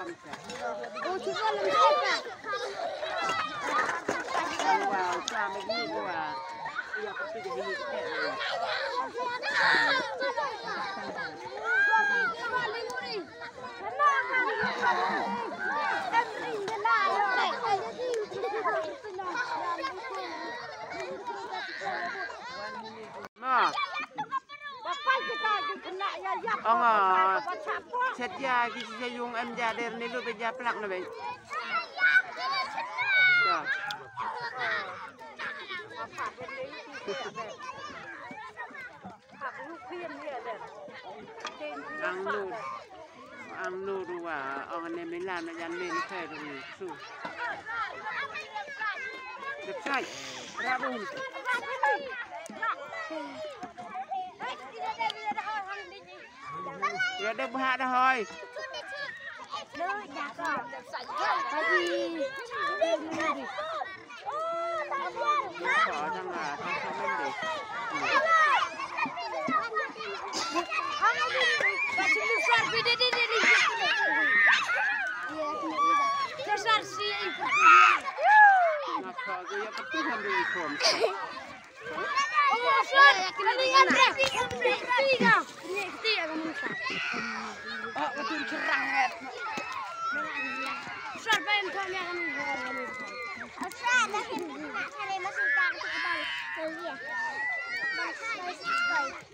Oh, cuma lebih dekat. Wow, sama gini gua. Iya, pasti jadi mikir. Nah. Ông xét gia cái xe dùng em gia đây nên lúc bây giờ plak nó vậy. Ang lu dua orang ni Milan macam ni saya tu su. Dekat, rabun. Rồi đập hạ đó thôi. Khó thằng là thằng không nên được. Nó khó cái gì cũng không được khổm. Oh, betul cerah. Surat bayam kau ni akan menghalang. Surat dah kita nak cari masuk tak kita balik. Iya. Masuk.